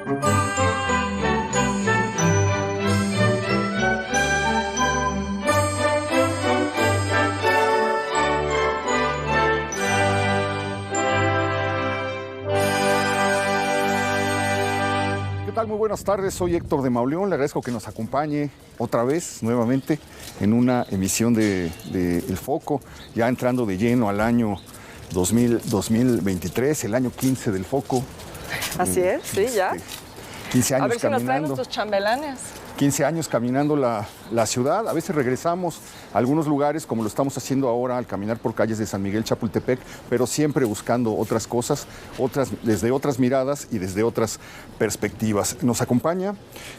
Muy buenas tardes, soy Héctor de Mauleón, le agradezco que nos acompañe otra vez, nuevamente, en una emisión de El Foco, ya entrando de lleno al año 2023, el año 15 del Foco. Así es, sí, ya. 15 años a ver si caminando. nos traen nuestros chambelanes. 15 años caminando la ciudad, a veces regresamos a algunos lugares como lo estamos haciendo ahora al caminar por calles de San Miguel Chapultepec, pero siempre buscando otras cosas, desde otras miradas y desde otras perspectivas. Nos acompaña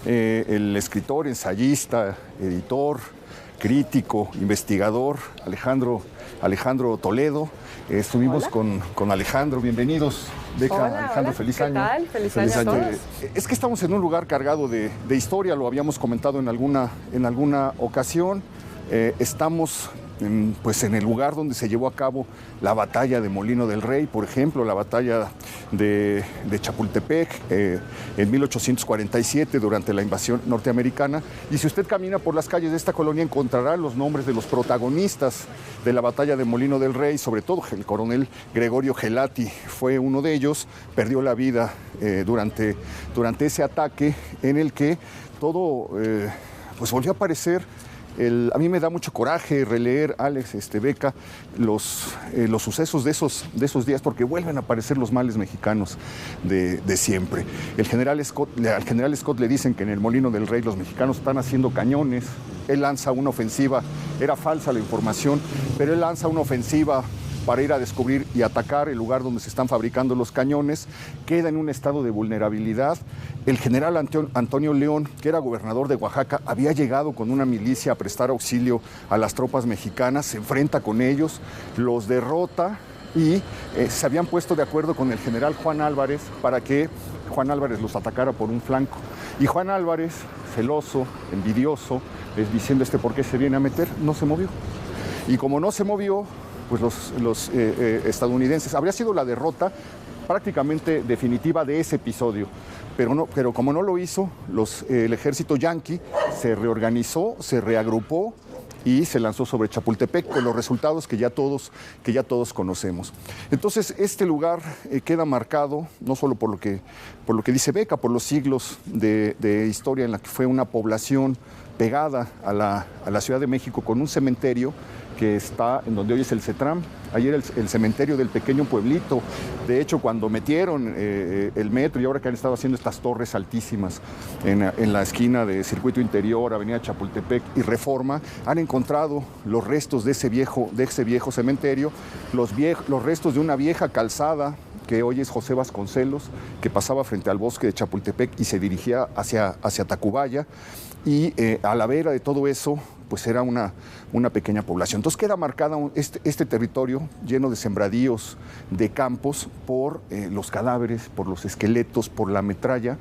el escritor, ensayista, editor, crítico, investigador, Alejandro Toledo. Estuvimos con Alejandro, bienvenidos. Beca, Hola, Alejandro, hola. feliz ¿Qué año. tal? Feliz año a todos. Es que estamos en un lugar cargado de historia, lo habíamos comentado en alguna ocasión. Estamos pues en el lugar donde se llevó a cabo la batalla de Molino del Rey, por ejemplo, la batalla de Chapultepec en 1847 durante la invasión norteamericana. Y si usted camina por las calles de esta colonia encontrará los nombres de los protagonistas de la batalla de Molino del Rey, sobre todo el coronel Gregorio Gelati fue uno de ellos, perdió la vida durante ese ataque en el que todo pues volvió a aparecer. A mí me da mucho coraje releer, Alex, Beca, los sucesos de esos días, porque vuelven a aparecer los males mexicanos de siempre. Al general Scott le dicen que en el Molino del Rey los mexicanos están haciendo cañones. Él lanza una ofensiva, era falsa la información, pero él lanza una ofensiva para ir a descubrir y atacar el lugar donde se están fabricando los cañones, queda en un estado de vulnerabilidad. El general Antonio León, que era gobernador de Oaxaca, había llegado con una milicia a prestar auxilio a las tropas mexicanas, se enfrenta con ellos, los derrota y se habían puesto de acuerdo con el general Juan Álvarez para que Juan Álvarez los atacara por un flanco. Y Juan Álvarez, celoso, envidioso, diciendo ¿por qué se viene a meter? No se movió. Y como no se movió, pues los estadounidenses, habría sido la derrota prácticamente definitiva de ese episodio, pero como no lo hizo, el ejército yanqui se reorganizó, se reagrupó y se lanzó sobre Chapultepec con los resultados que ya todos conocemos. Entonces, este lugar queda marcado no solo por lo que dice Beca, por los siglos de historia en la que fue una población pegada a la Ciudad de México con un cementerio que está en donde hoy es el CETRAM. Ahí era el cementerio del pequeño pueblito. De hecho, cuando metieron el metro y ahora que han estado haciendo estas torres altísimas en la esquina de Circuito Interior, Avenida Chapultepec y Reforma, han encontrado los restos de ese viejo cementerio, los restos de una vieja calzada que hoy es José Vasconcelos, que pasaba frente al bosque de Chapultepec y se dirigía hacia Tacubaya. Y a la vera de todo eso, pues era una pequeña población. Entonces queda marcada este territorio lleno de sembradíos, de campos, por los cadáveres, por los esqueletos, por la metralla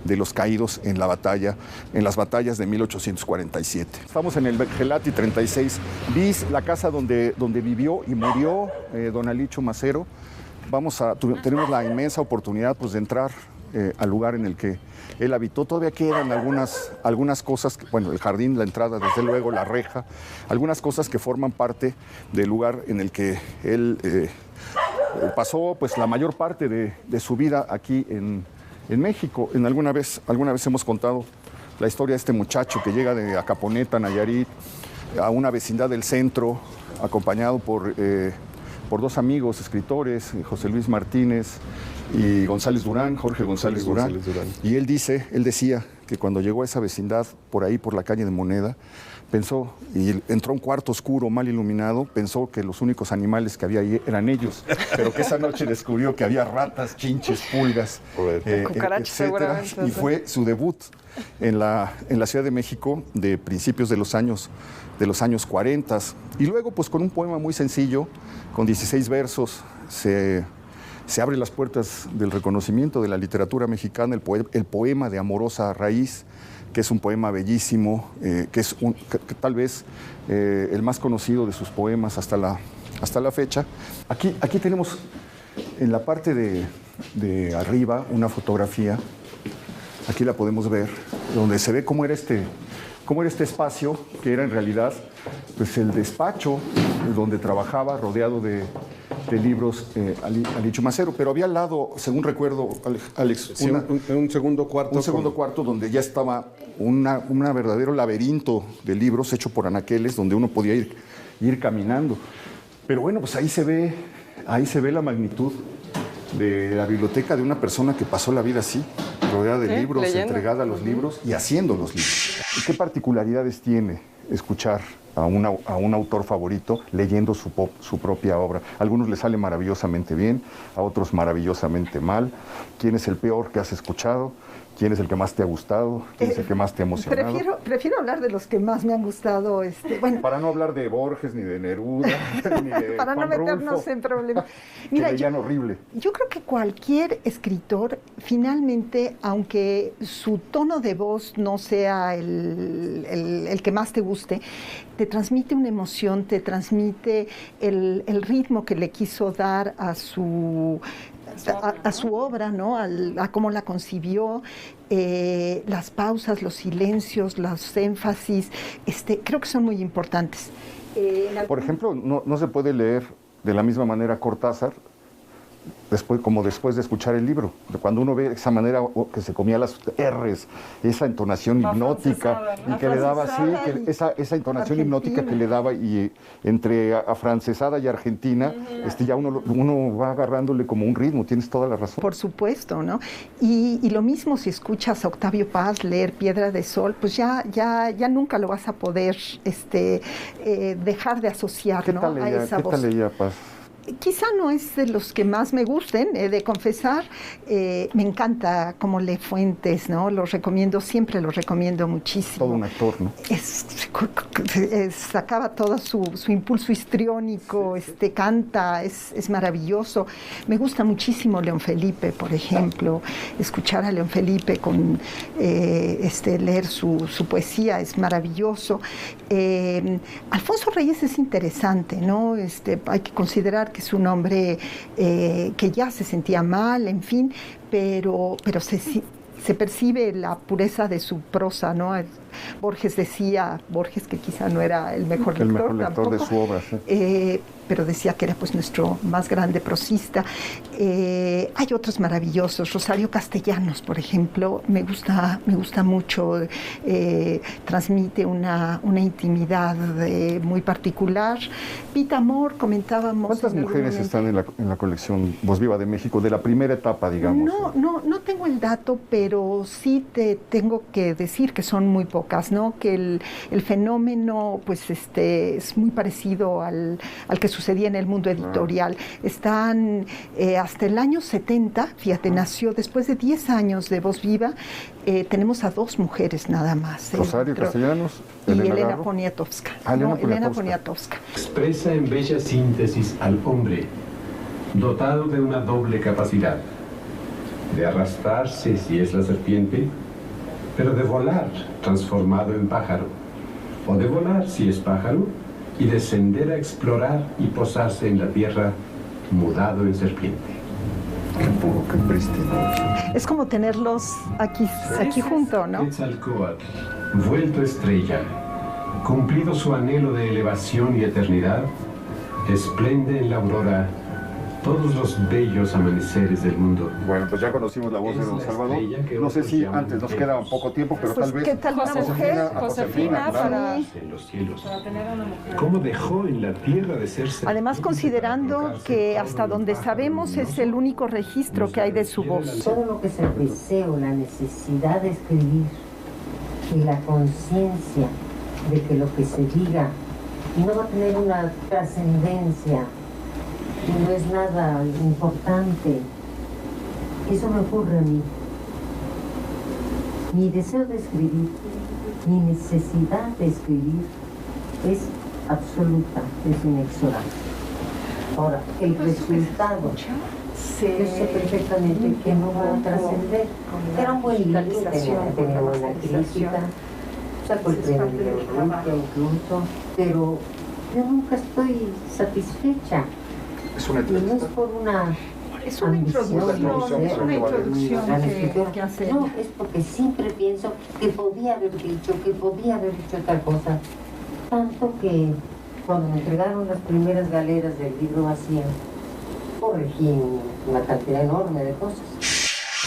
de los caídos en las batallas de 1847. Estamos en el Gelati 36 bis, la casa donde vivió y murió don Alicho Macero. Tenemos la inmensa oportunidad pues, de entrar al lugar en el que él habitó. Todavía quedan algunas cosas, el jardín, la entrada, desde luego, la reja, algunas cosas que forman parte del lugar en el que él pasó pues, la mayor parte de su vida aquí en México. Alguna vez hemos contado la historia de este muchacho que llega de Acaponeta, Nayarit, a una vecindad del centro, acompañado por dos amigos escritores, José Luis Martínez y Jorge González Durán. Y él decía que cuando llegó a esa vecindad, por ahí, por la calle de Moneda, pensó, y entró a un cuarto oscuro, mal iluminado, pensó que los únicos animales que había ahí eran ellos, pero que esa noche descubrió que había ratas, chinches, pulgas, etcétera, y fue su debut en la Ciudad de México de principios de los años 40. Y luego, pues con un poema muy sencillo, con 16 versos, se abren las puertas del reconocimiento de la literatura mexicana, el poema de Amorosa Raíz, que es un poema bellísimo, que es que tal vez el más conocido de sus poemas hasta la fecha. Aquí tenemos en la parte de arriba una fotografía aquí la podemos ver, donde se ve cómo era este espacio, que era en realidad pues, el despacho donde trabajaba, rodeado de libros Ali Chumacero. Pero había al lado, según recuerdo, Alex, sí, un segundo cuarto. Un segundo cuarto donde ya estaba un verdadero laberinto de libros hecho por anaqueles, donde uno podía ir caminando. Pero bueno, pues ahí se ve la magnitud de la biblioteca de una persona que pasó la vida así, rodeada de libros, leyendo, entregada a los libros y haciendo los libros. ¿Qué particularidades tiene escuchar a un autor favorito leyendo su propia obra? A algunos les sale maravillosamente bien, a otros maravillosamente mal. ¿Quién es el peor que has escuchado? ¿Quién es el que más te ha gustado? ¿Quién es el que más te ha emocionado? Prefiero hablar de los que más me han gustado. Bueno, para no hablar de Borges, ni de Neruda, ni de para no meternos Rulfo, en problemas. Mira, que leían horrible. Yo creo que cualquier escritor, finalmente, aunque su tono de voz no sea el que más te guste, te transmite una emoción, te transmite el ritmo que le quiso dar a su obra, ¿no? A cómo la concibió, las pausas, los silencios, los énfasis, creo que son muy importantes. Por ejemplo, no se puede leer de la misma manera Cortázar después de escuchar el libro. Cuando uno ve esa manera que se comía las R's, esa entonación hipnótica y que le daba así, esa entonación hipnótica que le daba, y entre afrancesada y argentina, ya uno va agarrándole como un ritmo. Tienes toda la razón. Por supuesto, ¿no? Y lo mismo si escuchas a Octavio Paz leer Piedra de Sol, pues ya nunca lo vas a poder dejar de asociar, ¿no? A esa voz. ¿Qué tal leía Paz? Quizá no es de los que más me gusten, he de confesar. Me encanta cómo lee Fuentes, ¿no? Siempre los recomiendo muchísimo. Todo un actor, ¿no? Sacaba todo su impulso histriónico, canta, es maravilloso. Me gusta muchísimo León Felipe, por ejemplo. Escuchar a León Felipe leer su poesía es maravilloso. Alfonso Reyes es interesante, ¿no? Hay que considerar que es un hombre que ya se sentía mal, en fin, pero se percibe la pureza de su prosa, ¿no? Borges que quizá no era el mejor lector tampoco, de su obra, sí. Pero decía que era pues nuestro más grande prosista. Hay otros maravillosos. Rosario Castellanos, por ejemplo, me gusta mucho. Transmite una intimidad muy particular. Pita Amor, comentábamos. ¿Cuántas mujeres están en la colección Voz Viva de México, de la primera etapa, digamos? No tengo el dato, pero sí te tengo que decir que son muy pocas, ¿no? Que el fenómeno pues es muy parecido al que sucedía en el mundo editorial. Están hasta el año 70, fíjate, nació después de 10 años de Voz Viva, tenemos a 2 mujeres nada más. Rosario Castellanos y Elena Poniatowska. Elena Poniatowska. Expresa en bella síntesis al hombre, dotado de una doble capacidad: de arrastrarse si es la serpiente, pero de volar transformado en pájaro, o de volar si es pájaro y descender a explorar y posarse en la tierra mudado en serpiente. Qué puro, qué prístino. Es como tenerlos aquí junto, ¿no? Quetzalcóatl, vuelto estrella, cumplido su anhelo de elevación y eternidad, esplende en la aurora todos los bellos amaneceres del mundo. Bueno, pues ya conocimos la voz de don Salvador. No sé si antes nos queda poco tiempo, pero pues tal vez... ¿qué tal una mujer? Josefina, para en los cielos. ¿Cómo dejó en la tierra de ser serpiente? Además, considerando que hasta donde sabemos es el único registro que hay de su voz. Todo lo que es el deseo, la necesidad de escribir y la conciencia de que lo que se diga no va a tener una trascendencia, no es nada importante. Eso me ocurre a mí. Mi deseo de escribir, mi necesidad de escribir es absoluta, es inexorable. Ahora, el resultado, yo sé perfectamente que no va a trascender. Era un buen libro, tenía buena crítica, sacó el premio de Europa incluso, pero yo nunca estoy satisfecha. Es una y no es por una Es una introducción que hacer. No, es porque siempre pienso que podía haber dicho tal cosa. Tanto que cuando me entregaron las primeras galeras del libro vacío, corregí una cantidad enorme de cosas.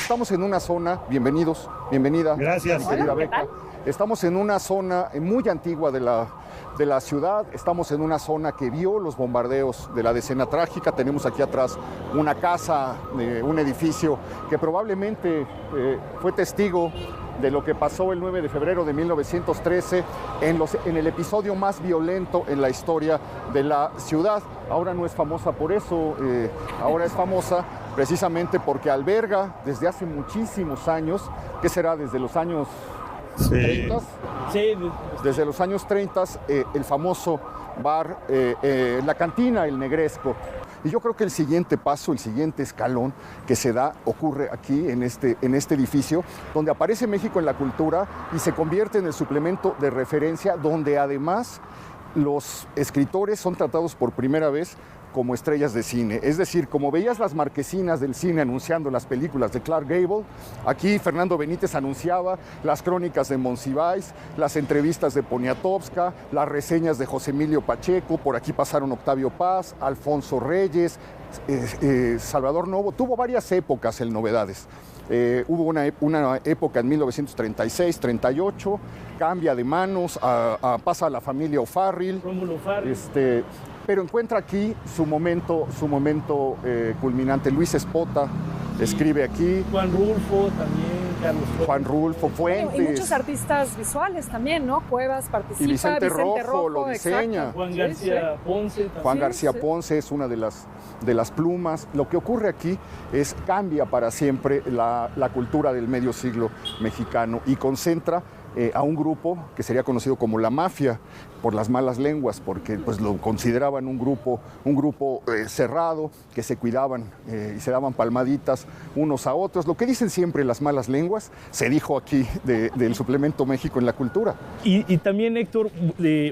Estamos en una zona, bienvenidos, bienvenida. Gracias. Querida Beca. Estamos en una zona muy antigua de la ciudad, estamos en una zona que vio los bombardeos de la decena trágica. Tenemos aquí atrás una casa, un edificio que probablemente fue testigo de lo que pasó el 9 de febrero de 1913 en el episodio más violento en la historia de la ciudad. Ahora no es famosa por eso, ahora es famosa precisamente porque alberga desde hace muchísimos años, ¿qué será? Desde los años 30. Sí. Desde los años 30, el famoso bar, la cantina El Negresco. Y yo creo que el siguiente paso, el siguiente escalón que se da, ocurre aquí en este edificio, donde aparece México en la cultura y se convierte en el suplemento de referencia, donde además los escritores son tratados por primera vez como estrellas de cine. Es decir, como veías las marquesinas del cine anunciando las películas de Clark Gable, aquí Fernando Benítez anunciaba las crónicas de Monsiváis, las entrevistas de Poniatowska, las reseñas de José Emilio Pacheco, por aquí pasaron Octavio Paz, Alfonso Reyes, Salvador Novo. Tuvo varias épocas el Novedades. Hubo una época en 1936, 38, cambia de manos, pasa a la familia O'Farrill. Rómulo O'Farrill. Pero encuentra aquí su momento culminante. Luis Espota escribe aquí. Juan Rulfo también, Carlos Fuentes. Juan Rulfo, Fuentes. Y muchos artistas visuales también, ¿no? Cuevas participa, y Vicente Rojo lo diseña. Exacto. Juan García Ponce también. Juan García Ponce es una de las plumas. Lo que ocurre aquí es cambia para siempre la cultura del medio siglo mexicano y concentra a un grupo que sería conocido como la mafia por las malas lenguas, porque pues lo consideraban un grupo cerrado, que se cuidaban y se daban palmaditas unos a otros. Lo que dicen siempre las malas lenguas se dijo aquí del suplemento México en la cultura. Y también, Héctor,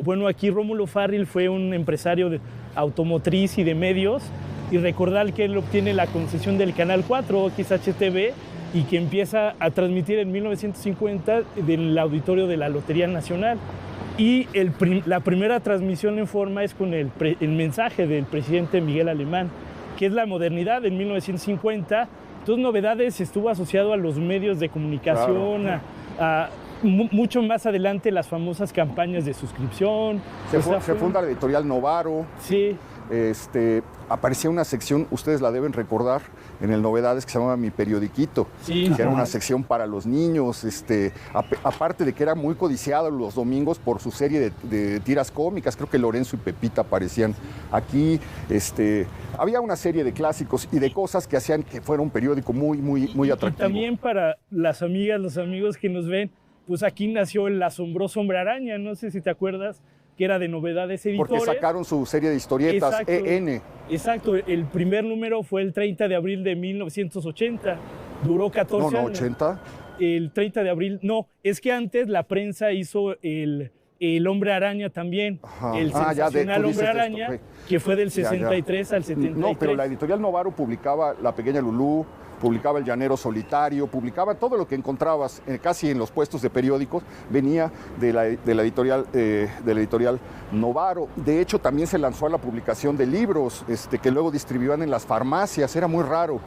bueno, aquí Rómulo O'Farrill fue un empresario automotriz y de medios, y recordar que él obtiene la concesión del Canal 4, XHTV, y que empieza a transmitir en 1950 del auditorio de la Lotería Nacional. Y la primera transmisión en forma es con el mensaje del presidente Miguel Alemán, que es la modernidad en 1950. Entonces, Novedades estuvo asociado a los medios de comunicación, claro. Mucho más adelante las famosas campañas de suscripción. Se funda la editorial Novaro. Sí. Aparecía una sección, ustedes la deben recordar, en el Novedades, que se llamaba Mi Periodiquito, sí, que era una sección para los niños, aparte de que era muy codiciado los domingos por su serie de tiras cómicas. Creo que Lorenzo y Pepita aparecían aquí. Había una serie de clásicos y de cosas que hacían que fuera un periódico muy, muy, muy atractivo. Y también para las amigas, los amigos que nos ven, pues aquí nació el asombroso Hombre Araña, no sé si te acuerdas, que era de Novedades Editores. Porque sacaron su serie de historietas, exacto, EN. Exacto, el primer número fue el 30 de abril de 1980, duró 14 años. No, 80. El 30 de abril, no, es que antes la prensa hizo el Hombre Araña también, ajá. El sensacional Hombre Araña, esto, que fue del 63 al 73. No, pero la editorial Novaro publicaba La Pequeña Lulú, publicaba El Llanero Solitario, publicaba todo lo que encontrabas casi en los puestos de periódicos, venía de la editorial Novaro. De hecho, también se lanzó a la publicación de libros que luego distribuían en las farmacias. Era muy raro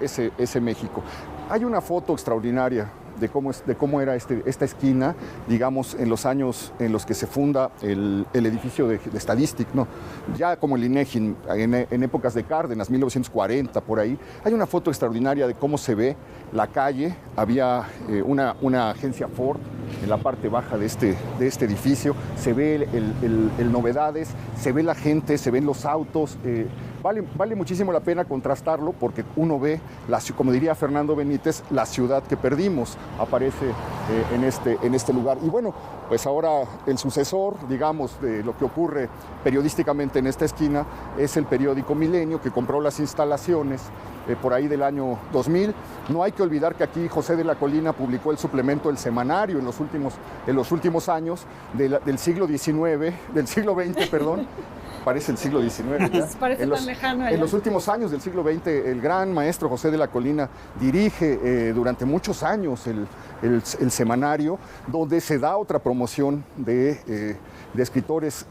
ese México. Hay una foto extraordinaria de cómo era esta esquina, digamos, en los años en los que se funda el edificio de Stadistic, ¿no? Ya como el INEGI, en épocas de Cárdenas, 1940, por ahí. Hay una foto extraordinaria de cómo se ve la calle. Había una agencia Ford en la parte baja de este edificio. Se ve el Novedades, se ve la gente, se ven los autos. Vale muchísimo la pena contrastarlo porque uno ve, como diría Fernando Benítez, la ciudad que perdimos aparece en este lugar. Y bueno, pues ahora el sucesor, digamos, de lo que ocurre periodísticamente en esta esquina es el periódico Milenio, que compró las instalaciones por ahí del año 2000. No hay que olvidar que aquí José de la Colina publicó el suplemento El Semanario en los últimos años del siglo XIX, del siglo XX, perdón. parece el siglo XIX. ¿Ya? Parece tan lejano. En los últimos años del siglo XX, el gran maestro José de la Colina dirige durante muchos años el semanario, donde se da otra promoción de escritores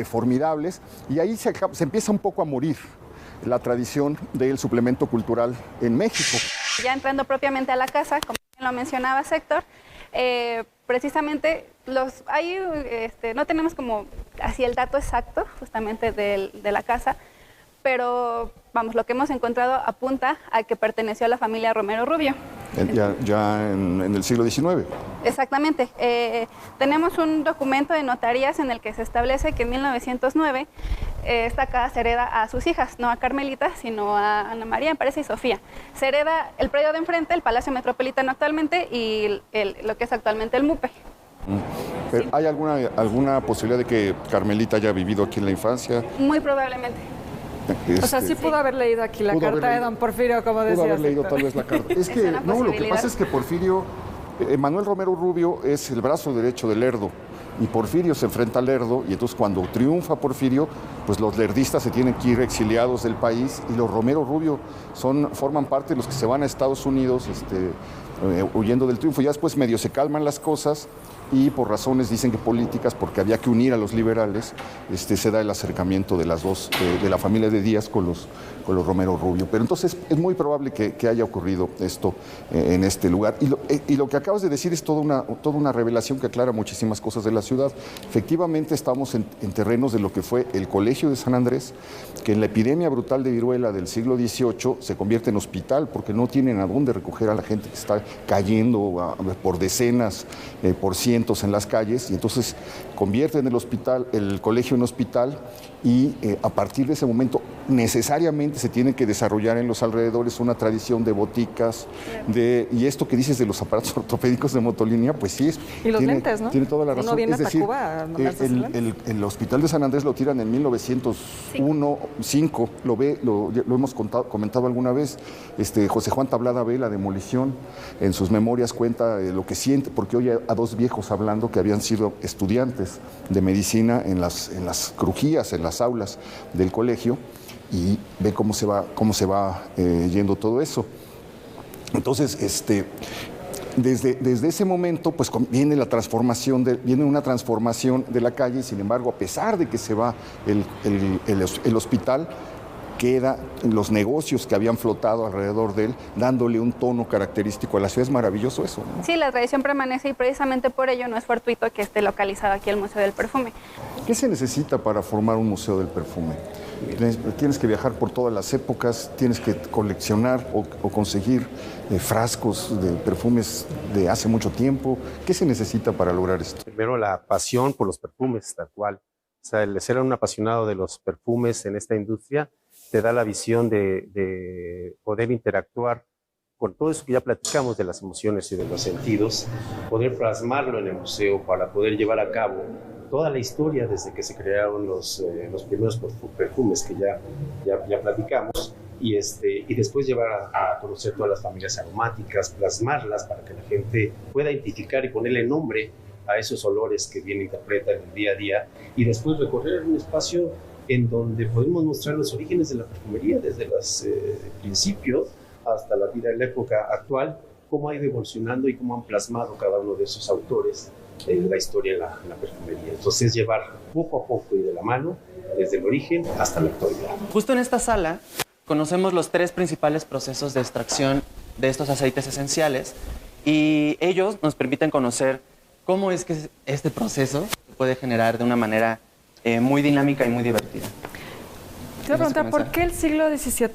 formidables, y ahí se empieza un poco a morir la tradición del suplemento cultural en México. Ya entrando propiamente a la casa, como lo mencionaba Héctor, precisamente no tenemos como así el dato exacto justamente de la casa, pero vamos, lo que hemos encontrado apunta a que perteneció a la familia Romero Rubio. Ya en el siglo XIX. Exactamente. Tenemos un documento de notarías en el que se establece que en 1909 esta casa se hereda a sus hijas, no a Carmelita, sino a Ana María, me parece, y Sofía. Se hereda el predio de enfrente, el Palacio Metropolitano actualmente, y lo que es actualmente el MUPE. ¿Pero hay alguna posibilidad de que Carmelita haya vivido aquí en la infancia? Muy probablemente. O sea, sí pudo haber leído aquí la carta de don Porfirio, como decías. Pudo haber leído tal vez la carta. Es que, no, lo que pasa es que Porfirio, Manuel Romero Rubio es el brazo derecho de Lerdo, y Porfirio se enfrenta a Lerdo, y entonces cuando triunfa Porfirio, pues los lerdistas se tienen que ir exiliados del país, y los Romero Rubio forman parte de los que se van a Estados Unidos huyendo del triunfo. Ya después medio se calman las cosas, y por razones, dicen que políticas, porque había que unir a los liberales, se da el acercamiento de las dos, de la familia de Díaz con los Romero Rubio. Pero entonces es muy probable que haya ocurrido esto en este lugar. Y lo que acabas de decir es toda una revelación que aclara muchísimas cosas de la ciudad. Efectivamente estamos en terrenos de lo que fue el Colegio de San Andrés, que en la epidemia brutal de viruela del siglo XVIII se convierte en hospital, porque no tienen a dónde recoger a la gente que está cayendo por decenas, por cientos en las calles, y entonces convierten el colegio en hospital, y a partir de ese momento necesariamente se tiene que desarrollar en los alrededores una tradición de boticas, y esto que dices de los aparatos ortopédicos de motolínea, pues sí es. Y los lentes, ¿no? Tiene toda la razón. Uno viene es decir, Cuba a mandarse el hospital de San Andrés lo tiran en 1905, lo hemos comentado alguna vez. José Juan Tablada ve la demolición, en sus memorias cuenta lo que siente, porque oye a dos viejos hablando que habían sido estudiantes de medicina en las crujías, en las aulas del colegio, y ve cómo se va yendo todo eso. Entonces, desde ese momento, pues viene una transformación de la calle, y sin embargo, a pesar de que se va el hospital, queda los negocios que habían flotado alrededor de él, dándole un tono característico a la ciudad. Es maravilloso eso, ¿no? Sí, la tradición permanece, y precisamente por ello no es fortuito que esté localizado aquí el Museo del Perfume. ¿Qué se necesita para formar un museo del perfume? Tienes que viajar por todas las épocas, tienes que coleccionar o conseguir frascos de perfumes de hace mucho tiempo. ¿Qué se necesita para lograr esto? Primero, la pasión por los perfumes, tal cual. O sea, el ser un apasionado de los perfumes en esta industria te da la visión de poder interactuar con todo eso que ya platicamos de las emociones y de los sentidos, poder plasmarlo en el museo para poder llevar a cabo toda la historia desde que se crearon los primeros perfumes que ya platicamos, y después llevar a conocer todas las familias aromáticas, plasmarlas para que la gente pueda identificar y ponerle nombre a esos olores que bien interpretan en el día a día, y después recorrer un espacio en donde podemos mostrar los orígenes de la perfumería desde los principios hasta la vida de la época actual, cómo ha ido evolucionando y cómo han plasmado cada uno de esos autores la historia en la perfumería. Entonces, llevar poco a poco y de la mano, desde el origen hasta la actualidad. Justo en esta sala conocemos los 3 principales procesos de extracción de estos aceites esenciales, y ellos nos permiten conocer cómo es que este proceso se puede generar de una manera muy dinámica y muy divertida. Te voy a preguntar, ¿por qué el siglo XVII?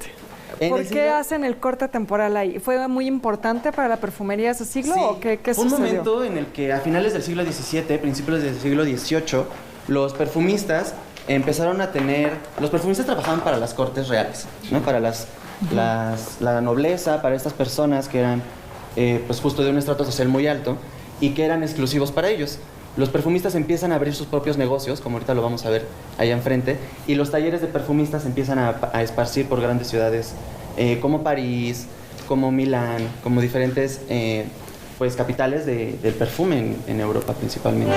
¿Por qué hacen el corte temporal ahí? ¿Fue muy importante para la perfumería ese siglo, sí, o qué sucedió? Un momento en el que a finales del siglo XVII, principios del siglo XVIII, los perfumistas empezaron a tener... Los perfumistas trabajaban para las cortes reales, ¿no? Para la nobleza, para estas personas que eran pues justo de un estrato social muy alto y que eran exclusivos para ellos. Los perfumistas empiezan a abrir sus propios negocios, como ahorita lo vamos a ver allá enfrente, y los talleres de perfumistas empiezan a esparcir por grandes ciudades como París, como Milán, como diferentes pues, capitales del perfume en Europa principalmente.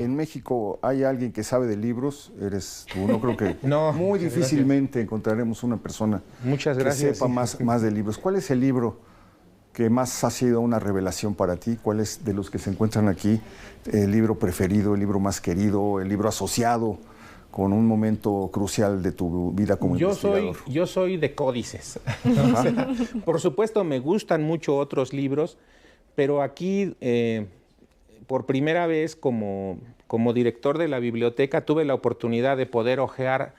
en México hay alguien que sabe de libros, eres tú. No creo que No, muy muchas difícilmente encontraremos una persona Muchas que gracias. sepa más de libros. ¿Cuál es el libro que más ha sido una revelación para ti? ¿Cuál es de los que se encuentran aquí el libro preferido, el libro más querido, el libro asociado con un momento crucial de tu vida como investigador? Yo soy de códices. O sea, por supuesto, me gustan mucho otros libros, pero aquí, por primera vez como director de la biblioteca, tuve la oportunidad de poder hojear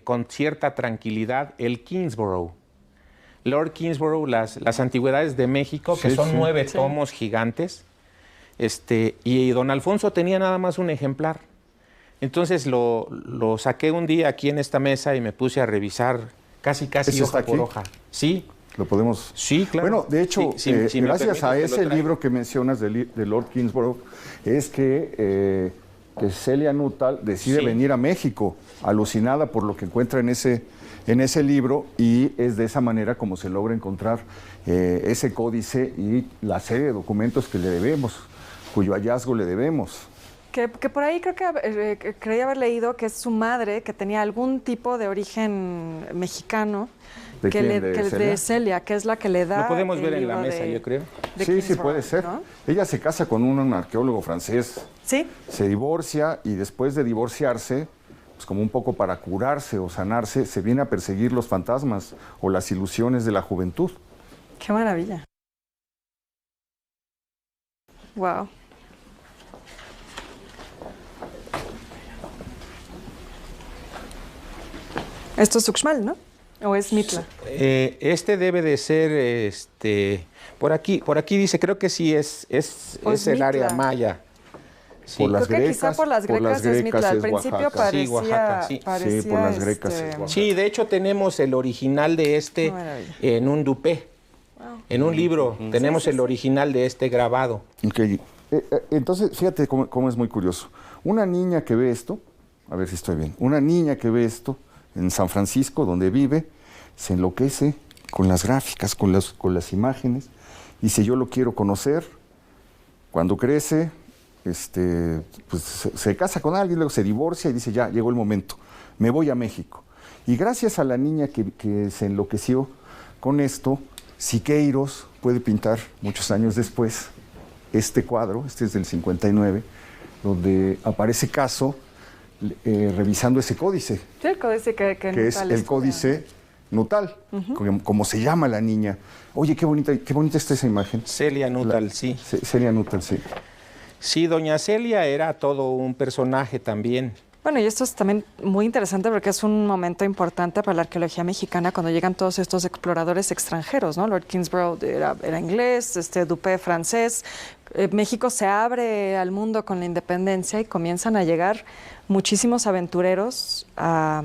con cierta tranquilidad el Kingsborough. Lord Kingsborough, las antigüedades de México, que son 9 tomos gigantes, y don Alfonso tenía nada más un ejemplar. Entonces lo saqué un día aquí en esta mesa y me puse a revisar casi hoja por hoja. Sí. ¿Lo podemos? Sí, claro. Bueno, de hecho, si gracias a ese libro que mencionas de Lord Kingsborough, es que Celia Nuttall decide venir a México, alucinada por lo que encuentra en ese libro, y es de esa manera como se logra encontrar ese códice y la serie de documentos que le debemos, cuyo hallazgo le debemos. Que por ahí creo que creía haber leído que es su madre, que tenía algún tipo de origen mexicano. ¿De quién? De Celia, que es la que le da. Lo podemos ver en la mesa, yo creo. Sí, puede ser. ¿No? Ella se casa con un arqueólogo francés. Sí. Se divorcia y después de divorciarse, pues como un poco para curarse o sanarse, se viene a perseguir los fantasmas o las ilusiones de la juventud. ¡Qué maravilla! Wow. Esto es Uxmal, ¿no? ¿O es Mitla? Este debe de ser, por aquí dice, creo que sí es el área maya. Sí. Por las grecas, quizá por las grecas es Mitla. Al principio Oaxaca. parecía... Sí, Oaxaca, sí. Sí, por las grecas es Oaxaca. Sí, de hecho tenemos el original de en un dupé. Wow. En un libro tenemos el original de grabado. Okay. Entonces, fíjate cómo es muy curioso. Una niña que ve esto, a ver si estoy bien, una niña que ve esto en San Francisco, donde vive, se enloquece con las gráficas, con las imágenes, y dice, yo lo quiero conocer. Cuando crece, pues se casa con alguien, luego se divorcia y dice, ya, llegó el momento, me voy a México. Y gracias a la niña que se enloqueció con esto, Siqueiros puede pintar muchos años después este cuadro, este es del 59, donde aparece Caso revisando ese códice. Sí, el códice que es el códice Nuttall, como se llama la niña. Oye, qué bonita está esa imagen. Celia Nuttall, sí. Celia Nuttall, sí. Sí, doña Celia era todo un personaje también. Bueno, y esto es también muy interesante porque es un momento importante para la arqueología mexicana cuando llegan todos estos exploradores extranjeros, ¿no? Lord Kingsborough era inglés, Dupé francés. México se abre al mundo con la independencia y comienzan a llegar muchísimos aventureros a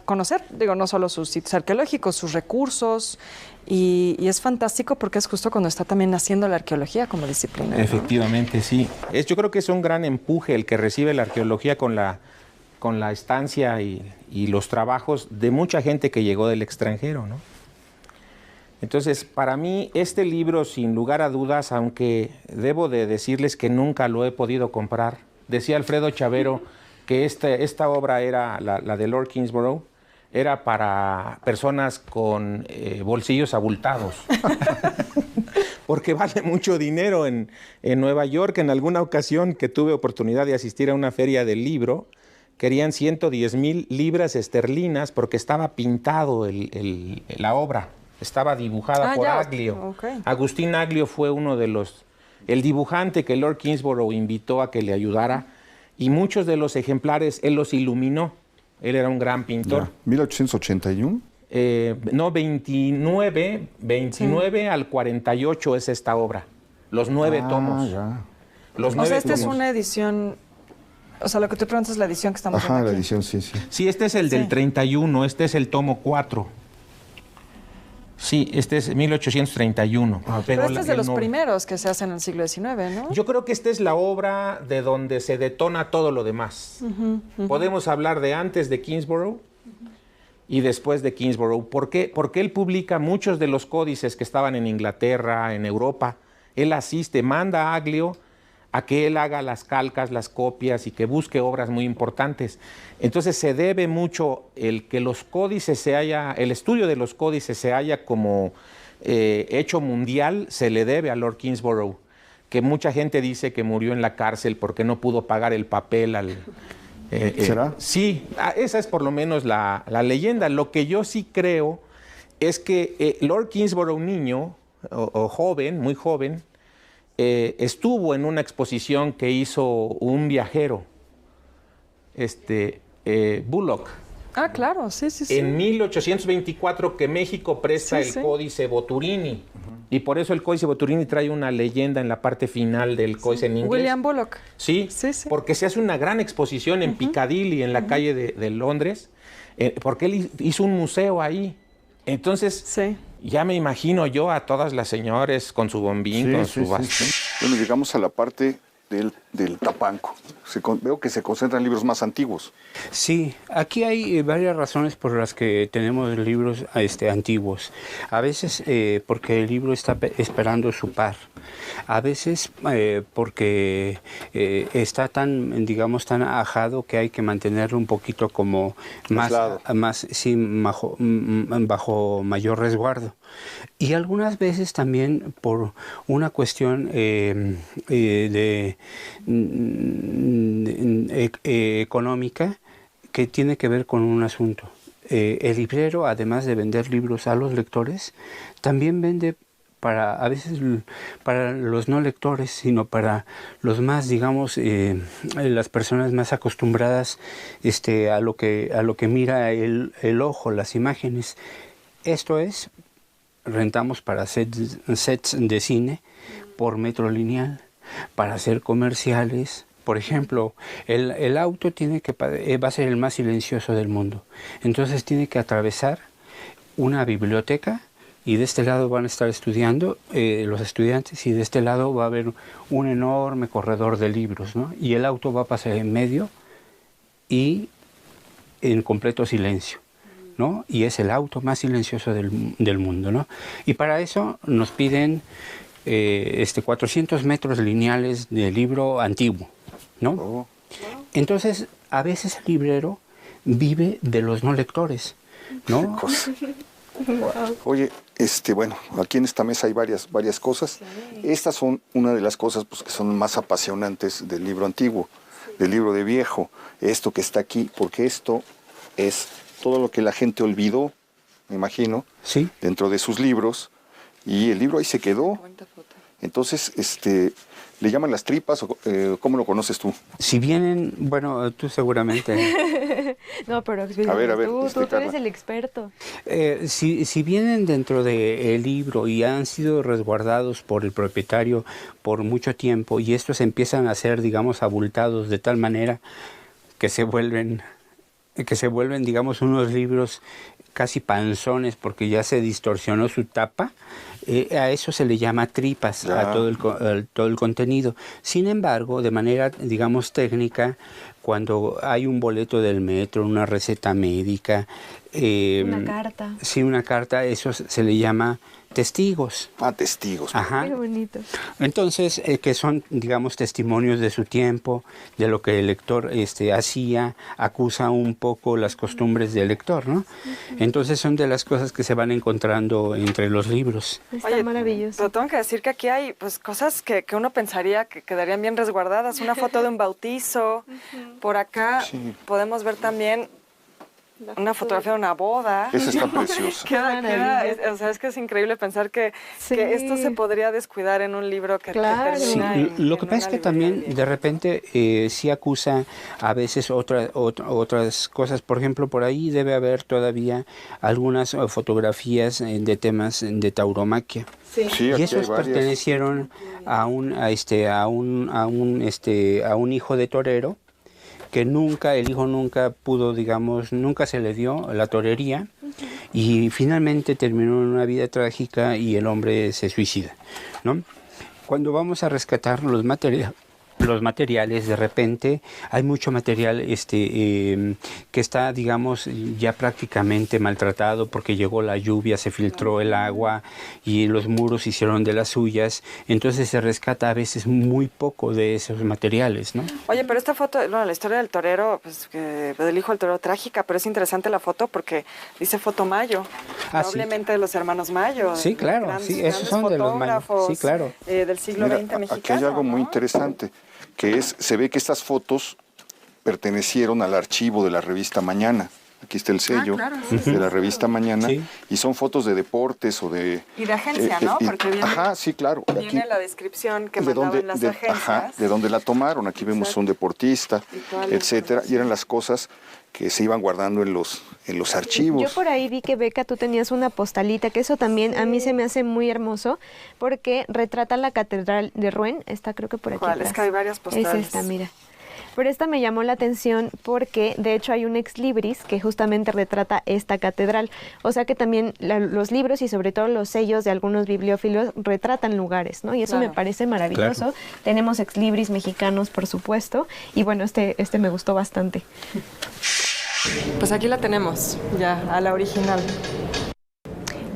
conocer, no solo sus sitios arqueológicos, sus recursos, y es fantástico porque es justo cuando está también naciendo la arqueología como disciplina, ¿no? Efectivamente, sí. Yo creo que es un gran empuje el que recibe la arqueología con la estancia y los trabajos de mucha gente que llegó del extranjero, ¿no? Entonces, para mí, este libro, sin lugar a dudas, aunque debo de decirles que nunca lo he podido comprar, decía Alfredo Chavero que esta obra era, la de Lord Kingsborough, era para personas con bolsillos abultados. Porque vale mucho dinero en Nueva York. En alguna ocasión que tuve oportunidad de asistir a una feria del libro, querían 110,000 libras esterlinas porque estaba pintado la obra. Estaba dibujada por Aglio. Okay. Agustín Aglio fue uno de el dibujante que Lord Kingsborough invitó a que le ayudara, y muchos de los ejemplares él los iluminó. Él era un gran pintor. Ya. 1881. No, 29 al 48 es esta obra. Los 9 tomos. Ya. Los 9 esta tomos. Es una edición... O sea, lo que tú preguntas es la edición que estamos viendo aquí. La edición, sí. Sí, este es el del 31, este es el tomo 4. Sí, este es 1831. Pero este es de los primeros que se hacen en el siglo XIX, ¿no? Yo creo que esta es la obra de donde se detona todo lo demás. Podemos hablar de antes de Kingsborough y después de Kingsborough. ¿Por qué? Porque él publica muchos de los códices que estaban en Inglaterra, en Europa. Él manda a Aglio a que él haga las calcas, las copias y que busque obras muy importantes. Entonces se debe mucho el que los códices el estudio de los códices se haya como hecho mundial, se le debe a Lord Kingsborough, que mucha gente dice que murió en la cárcel porque no pudo pagar el papel al... ¿Será? Sí, esa es por lo menos la leyenda. Lo que yo sí creo es que Lord Kingsborough niño, o joven, muy joven, estuvo en una exposición que hizo un viajero, Bullock. Ah, claro, sí. En 1824 que México presta el Códice Boturini. Y por eso el Códice Boturini trae una leyenda en la parte final del códice en inglés. William Bullock. Sí, porque se hace una gran exposición en Piccadilly, en la calle de Londres, porque él hizo un museo ahí. Entonces, ya me imagino yo a todas las señoras con su bombín, con su bastón. Bueno, llegamos a la parte del tapanco. Veo que se concentran libros más antiguos. Sí, aquí hay varias razones por las que tenemos libros antiguos. A veces porque el libro está esperando su par. A veces porque está tan, digamos, tan ajado que hay que mantenerlo un poquito como bajo mayor resguardo. Y algunas veces también por una cuestión económica que tiene que ver con un asunto. El librero, además de vender libros a los lectores, también vende a veces para los no lectores, sino para los más, digamos, las personas más acostumbradas a lo que mira el ojo, las imágenes. Esto es, rentamos para sets de cine por metro lineal, para hacer comerciales. Por ejemplo, el auto va a ser el más silencioso del mundo. Entonces tiene que atravesar una biblioteca y de este lado van a estar estudiando los estudiantes y de este lado va a haber un enorme corredor de libros, ¿no? Y el auto va a pasar en medio y en completo silencio, ¿no? Y es el auto más silencioso del mundo, ¿no? Y para eso nos piden 400 metros lineales de libro antiguo, ¿no? Entonces, a veces el librero vive de los no lectores, ¿no? Wow. Oye, bueno, aquí en esta mesa hay varias cosas. Estas son una de las cosas pues, que son más apasionantes del libro antiguo, del libro de viejo. Esto que está aquí, porque esto es todo lo que la gente olvidó, me imagino, dentro de sus libros, y el libro ahí se quedó. Entonces, ¿le llaman las tripas o cómo lo conoces tú? Si vienen, bueno, tú seguramente. No, pero a ver, tú eres el experto. Si vienen dentro del libro y han sido resguardados por el propietario por mucho tiempo y estos empiezan a ser, digamos, abultados de tal manera que se vuelven, digamos, unos libros casi panzones porque ya se distorsionó su tapa, a eso se le llama tripas, a todo el contenido. Sin embargo, de manera, digamos, técnica, cuando hay un boleto del metro, una receta médica, una carta. Sí, una carta, eso se le llama testigos. Ah, testigos. Ajá. Qué bonito. Entonces, que son, digamos, testimonios de su tiempo, de lo que el lector hacía, acusa un poco las costumbres del lector, ¿no? Entonces son de las cosas que se van encontrando entre los libros. Está maravilloso. Pero tengo que decir que aquí hay pues cosas que uno pensaría que quedarían bien resguardadas. Una foto de un bautizo. Por acá podemos ver también una fotografía de una boda. Esa está preciosa. O sea, es que es increíble pensar que esto se podría descuidar en un libro que termina lo que pasa es que también de repente sí acusa a veces otras cosas. Por ejemplo, por ahí debe haber todavía algunas fotografías de temas de tauromaquia. Sí, y esos pertenecieron a un hijo de torero, que el hijo nunca pudo, digamos, nunca se le dio la torería y finalmente terminó en una vida trágica y el hombre se suicida, ¿no? Cuando vamos a rescatar los los materiales, de repente hay mucho material que está, digamos, ya prácticamente maltratado porque llegó la lluvia, se filtró el agua y los muros hicieron de las suyas, entonces se rescata a veces muy poco de esos materiales, ¿no? Oye, pero esta foto, bueno, la historia del torero, pues del hijo del torero, trágica, pero es interesante la foto porque dice foto Mayo, probablemente de los hermanos Mayo. Sí, claro, sí, esos son de los Mayo, sí, claro. Del siglo XX mexicano. Aquí hay algo muy interesante, que se ve que estas fotos pertenecieron al archivo de la revista Mañana. Aquí está el sello de la revista Mañana, y son fotos de deportes o de... Y de agencia, ¿no? Porque viene, sí, claro. Viene aquí, la descripción que mandaban las agencias. De dónde la tomaron. Aquí vemos un deportista, etcétera, y eran las cosas que se iban guardando en los archivos. Yo por ahí vi que, Beca, tú tenías una postalita, que eso también a mí se me hace muy hermoso, porque retrata la catedral de Rouen. Está, creo que por aquí atrás. Es que hay varias postales. Es esta, mira. Pero esta me llamó la atención porque de hecho hay un ex libris que justamente retrata esta catedral. O sea que también los libros y sobre todo los sellos de algunos bibliófilos retratan lugares, ¿no? Y eso me parece maravilloso. Claro. Tenemos ex libris mexicanos, por supuesto. Y bueno, este me gustó bastante. Pues aquí la tenemos, ya, a la original.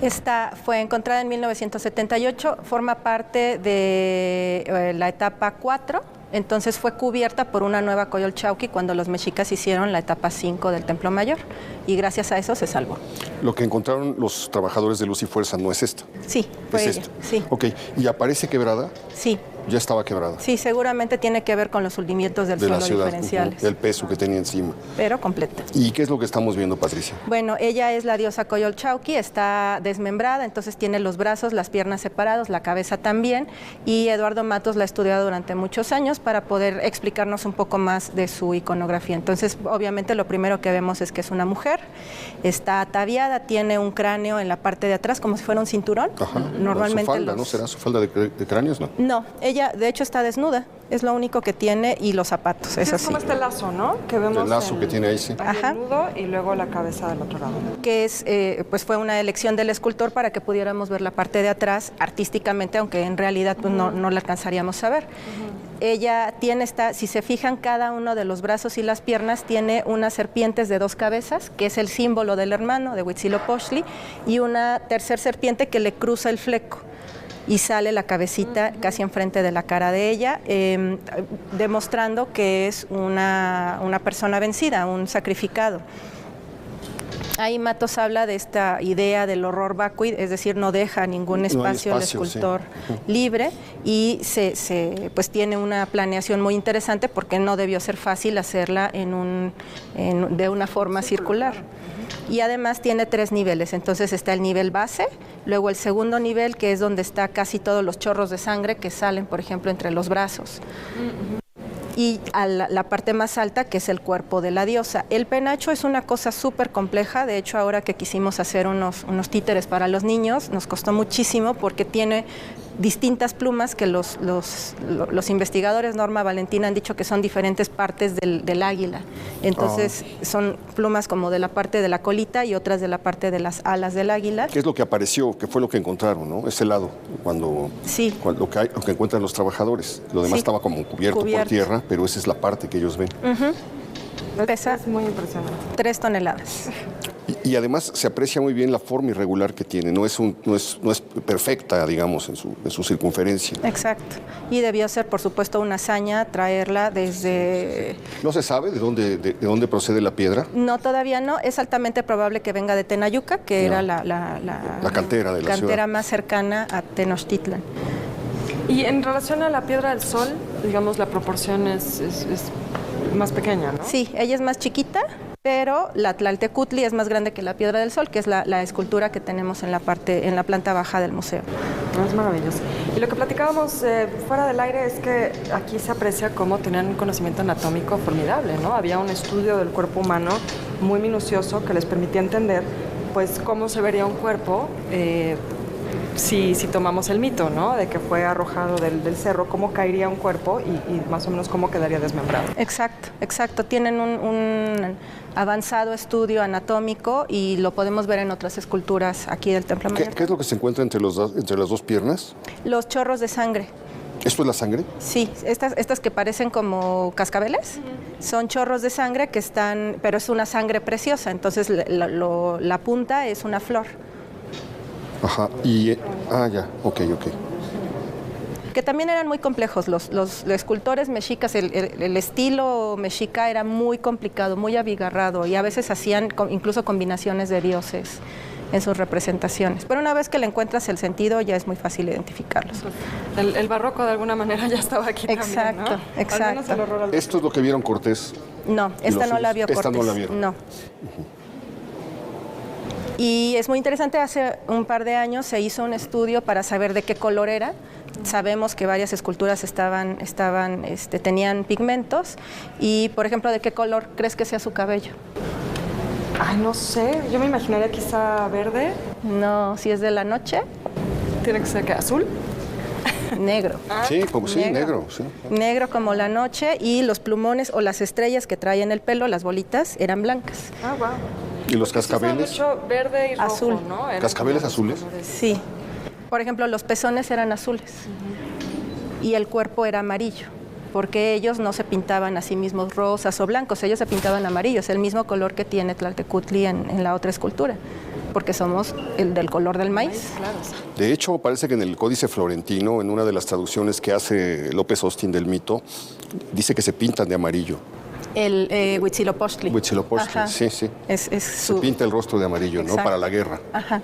Esta fue encontrada en 1978, forma parte de la etapa 4. Entonces fue cubierta por una nueva Coyolxauhqui cuando los mexicas hicieron la etapa 5 del Templo Mayor, y gracias a eso se salvó. Lo que encontraron los trabajadores de Luz y Fuerza no es esta. Sí, fue ella. Esta. Sí. Ok, ¿y aparece quebrada? Sí. Ya estaba quebrada. Sí, seguramente tiene que ver con los hundimientos del suelo diferenciales. El peso que tenía encima. Pero completa. ¿Y qué es lo que estamos viendo, Patricia? Bueno, ella es la diosa Coyolxauhqui, está desmembrada, entonces tiene los brazos, las piernas separados, la cabeza también, y Eduardo Matos la ha estudiado durante muchos años para poder explicarnos un poco más de su iconografía. Entonces, obviamente, lo primero que vemos es que es una mujer, está ataviada, tiene un cráneo en la parte de atrás como si fuera un cinturón. Ajá. Normalmente su falda, ¿no? ¿Será su falda de cráneos, no? No, ella de hecho está desnuda, es lo único que tiene, y los zapatos, eso sí. Es como este lazo, ¿no? Que vemos el lazo que tiene ahí, sí. El nudo y luego la cabeza del otro lado. Que es, pues fue una elección del escultor para que pudiéramos ver la parte de atrás artísticamente, aunque en realidad pues, no la alcanzaríamos a ver. Ella tiene si se fijan, cada uno de los brazos y las piernas tiene unas serpientes de 2 cabezas, que es el símbolo del hermano de Huitzilopochtli, y una tercer serpiente que le cruza el fleco. Y sale la cabecita casi enfrente de la cara de ella, demostrando que es una persona vencida, un sacrificado. Ahí Matos habla de esta idea del horror vacui, es decir, no deja ningún espacio al escultor libre, y pues tiene una planeación muy interesante porque no debió ser fácil hacerla de una forma circular. Y además tiene 3 niveles, entonces está el nivel base, luego el segundo nivel, que es donde está casi todos los chorros de sangre que salen, por ejemplo, entre los brazos. Y a la parte más alta, que es el cuerpo de la diosa. El penacho es una cosa súper compleja, de hecho ahora que quisimos hacer unos títeres para los niños, nos costó muchísimo porque tiene distintas plumas que los investigadores, Norma, Valentina, han dicho que son diferentes partes del águila. Entonces son plumas como de la parte de la colita y otras de la parte de las alas del águila. ¿Qué es lo que apareció? ¿Qué fue lo que encontraron, no? Ese lado, cuando lo que encuentran los trabajadores. Lo demás estaba como cubierto por tierra, pero esa es la parte que ellos ven. Pesa es muy impresionante. 3 toneladas. Y además se aprecia muy bien la forma irregular que tiene, no es perfecta, digamos, en su circunferencia. Exacto. Y debió ser, por supuesto, una hazaña traerla desde... ¿No se sabe de dónde procede la piedra? No, todavía no. Es altamente probable que venga de Tenayuca, que era la cantera de la cantera más cercana a Tenochtitlan. Y en relación a la piedra del sol, digamos, la proporción es más pequeña, ¿no? Sí, ella es más chiquita, pero la Tlaltecutli es más grande que la piedra del sol, que es la escultura que tenemos en la planta baja del museo. Es maravilloso. Y lo que platicábamos fuera del aire es que aquí se aprecia cómo tenían un conocimiento anatómico formidable, ¿no? Había un estudio del cuerpo humano muy minucioso que les permitía entender, pues, cómo se vería un cuerpo si tomamos el mito, ¿no? De que fue arrojado del cerro, cómo caería un cuerpo y más o menos cómo quedaría desmembrado. Exacto. Tienen un avanzado estudio anatómico y lo podemos ver en otras esculturas aquí del Templo Mayor. ¿Qué es lo que se encuentra entre las 2 piernas? Los chorros de sangre. ¿Esto es la sangre? Sí, estas que parecen como cascabeles son chorros de sangre que están, pero es una sangre preciosa, entonces la punta es una flor. Ajá, y... ya, ok. Que también eran muy complejos, los escultores mexicas, el estilo mexica era muy complicado, muy abigarrado, y a veces hacían incluso combinaciones de dioses en sus representaciones. Pero una vez que le encuentras el sentido, ya es muy fácil identificarlos. El barroco de alguna manera ya estaba aquí también, ¿no? Exacto. ¿Esto es lo que vieron Cortés? No, esta no la vio Cortés. Esta no la vieron. No. Y es muy interesante, hace un par de años se hizo un estudio para saber de qué color era. Sabemos que varias esculturas tenían pigmentos y, por ejemplo, ¿de qué color crees que sea su cabello? Ay, no sé, yo me imaginaría quizá verde. No, si es de la noche. ¿Tiene que ser azul? Negro. Sí, como sí, negro. Sí. Negro como la noche, y los plumones o las estrellas que trae en el pelo, las bolitas, eran blancas. Ah, wow. ¿Y los cascabeles? Mucho verde y rojo, azul, ¿no? ¿Cascabeles azules? Sí. Por ejemplo, los pezones eran azules y el cuerpo era amarillo, porque ellos no se pintaban a sí mismos rosas o blancos, ellos se pintaban amarillos, el mismo color que tiene Tlaltecutli en la otra escultura, porque somos el del color del maíz. De hecho, parece que en el Códice Florentino, en una de las traducciones que hace López Austin del mito, dice que se pintan de amarillo. El Huitzilopochtli. Huitzilopochtli, sí. Se pinta el rostro de amarillo, exacto, ¿no? Para la guerra. Ajá.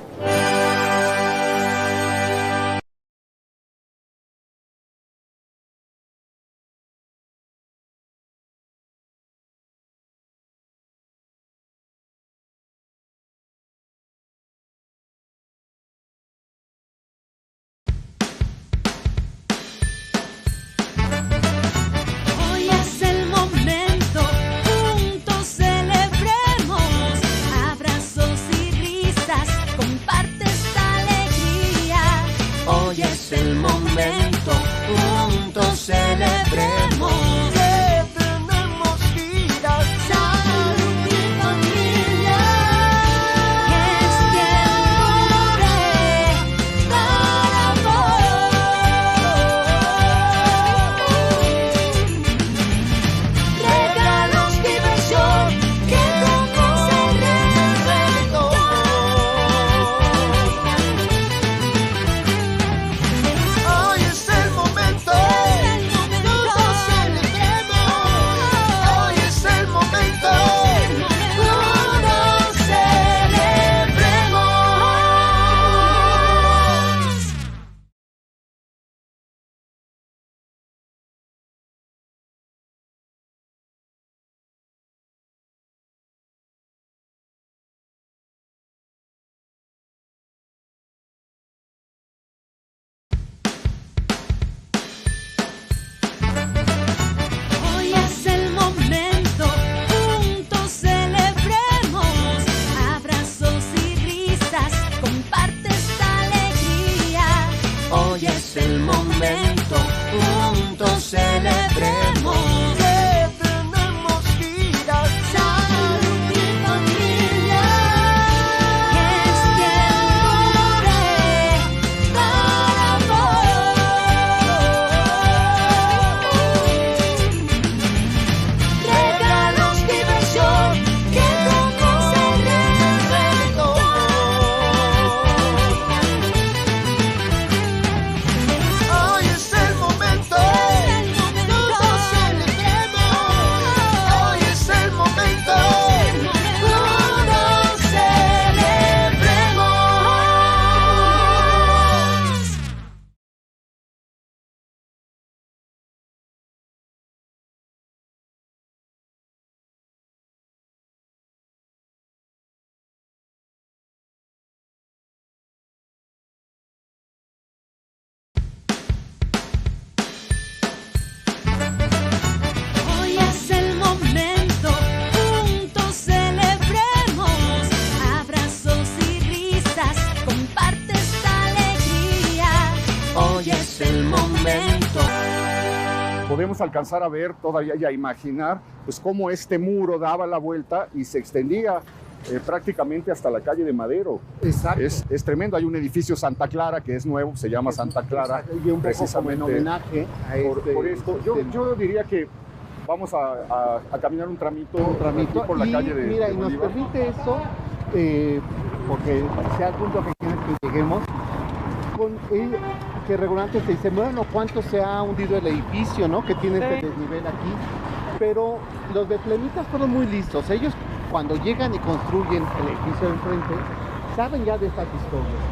Podemos alcanzar a ver todavía y a imaginar pues cómo este muro daba la vuelta y se extendía prácticamente hasta la calle de Madero. Exacto. Es tremendo. Hay un edificio Santa Clara que es nuevo, se llama Santa Clara. Y un poco como en homenaje a por esto. Yo diría que vamos a caminar un tramito por la calle de Mira, y nos permite eso, porque sea el punto que quieres que lleguemos, que regularmente se dice, bueno, cuánto se ha hundido el edificio, ¿no? Que tiene este desnivel aquí. Pero los betlemitas fueron muy listos. Ellos, cuando llegan y construyen el edificio de enfrente, saben ya de estas historias.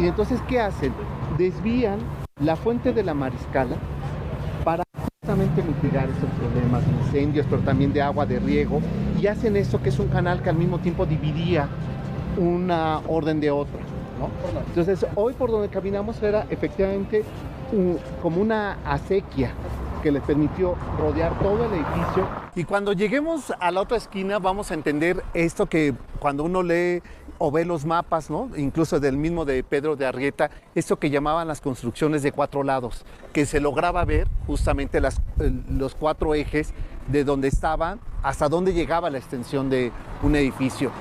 Y entonces, ¿qué hacen? Desvían la fuente de la Mariscala para justamente mitigar esos problemas de incendios, pero también de agua, de riego, y hacen eso que es un canal que al mismo tiempo dividía una orden de otra, ¿no? Entonces, hoy por donde caminamos era efectivamente como una acequia que les permitió rodear todo el edificio. Y cuando lleguemos a la otra esquina vamos a entender esto que cuando uno lee o ve los mapas, ¿no? Incluso del mismo de Pedro de Arrieta, esto que llamaban las construcciones de 4 lados, que se lograba ver justamente los 4 ejes de donde estaban hasta dónde llegaba la extensión de un edificio.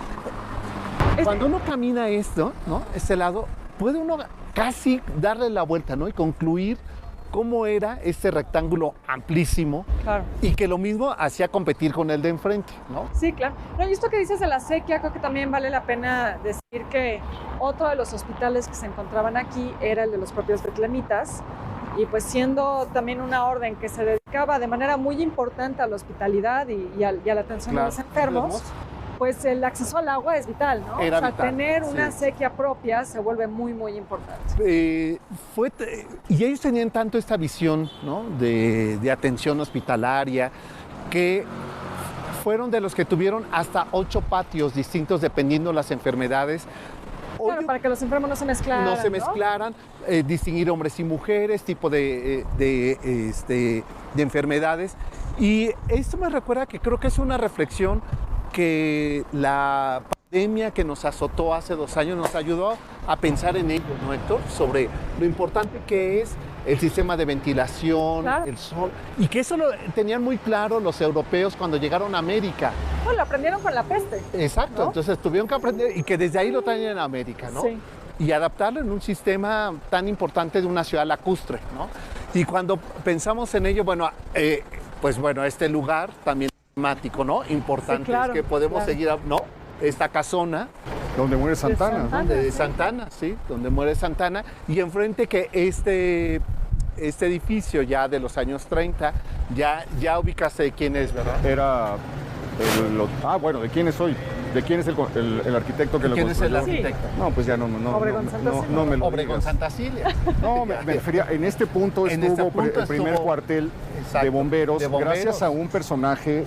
Cuando uno camina esto, ¿no? Este lado, puede uno casi darle la vuelta, ¿no? Y concluir cómo era este rectángulo amplísimo, claro, y que lo mismo hacía competir con el de enfrente, ¿no? Sí, claro. No, y esto que dices de la acequia, creo que también vale la pena decir que otro de los hospitales que se encontraban aquí era el de los propios betlemitas, y pues siendo también una orden que se dedicaba de manera muy importante a la hospitalidad y a la atención de los enfermos, pues el acceso al agua es vital, ¿no? Era vital, tener una acequia propia se vuelve muy, muy importante. Y ellos tenían tanto esta visión, ¿no? de atención hospitalaria, que fueron de los que tuvieron hasta 8 patios distintos dependiendo las enfermedades. Claro, para que los enfermos no se mezclaran. No se mezclaran, distinguir hombres y mujeres, tipo de enfermedades. Y esto me recuerda que creo que es una reflexión que la pandemia que nos azotó hace 2 años nos ayudó a pensar en ello, ¿no, Héctor? Sobre lo importante que es el sistema de ventilación, claro, el sol, y que eso lo tenían muy claro los europeos cuando llegaron a América. Bueno, lo aprendieron con la peste. Exacto, ¿no? Entonces tuvieron que aprender, y que desde ahí lo traían en América, ¿no? Sí. Y adaptarlo en un sistema tan importante de una ciudad lacustre, ¿no? Y cuando pensamos en ello, bueno, este lugar también temático, ¿no? Importante, sí, claro, es que podemos seguir, ¿no? Esta casona. Donde muere Santana. De Santana, sí, donde muere Santana. Y enfrente que este edificio ya de los años 30, ya ubicaste de quién es, ¿verdad? Era ¿de quién es hoy? ¿De quién es el arquitecto que lo construyó? ¿Quién es el arquitecto? No, pues ya no me lo Obregón Santa Cilia. No, me refería, en este punto estuvo el primer cuartel, exacto, de bomberos, gracias a un personaje,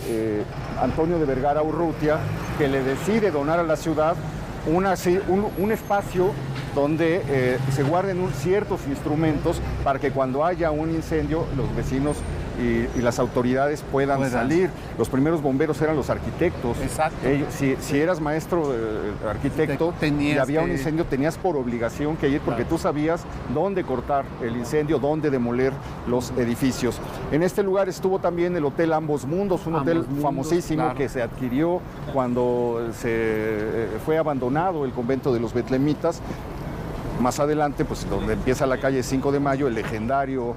Antonio de Vergara Urrutia, que le decide donar a la ciudad un espacio donde se guarden ciertos instrumentos para que cuando haya un incendio los vecinos y las autoridades puedan salir. Los primeros bomberos eran los arquitectos. Exacto. Si eras maestro arquitecto y había un incendio, tenías por obligación que ir porque tú sabías dónde cortar el incendio, dónde demoler los edificios. En este lugar estuvo también el Hotel Ambos Mundos, un hotel famosísimo, claro, que se adquirió cuando se fue abandonado el convento de los betlemitas. Más adelante, pues donde empieza la calle 5 de Mayo, el legendario